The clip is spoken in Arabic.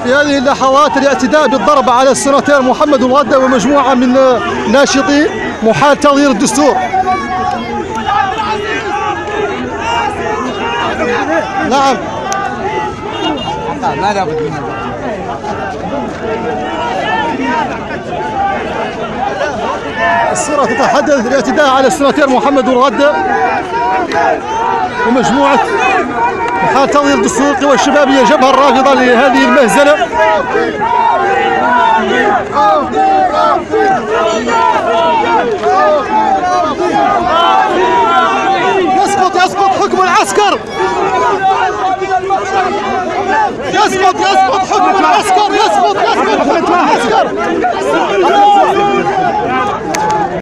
في هذه اللحظات الاعتداء بالضرب على السناتور محمد الغدة ومجموعة من ناشطي محال تغيير الدستور. نعم ما لابد منه. الصورة تتحدث الاعتداء على السناتور محمد الغدة ومجموعة محال تغيير الدستور. القوى الشبابية جبهة الرافضة لهذه المهزلة. يسقط حكم العسكر. يسقط حكم العسكر. يسقط حكم العسكر.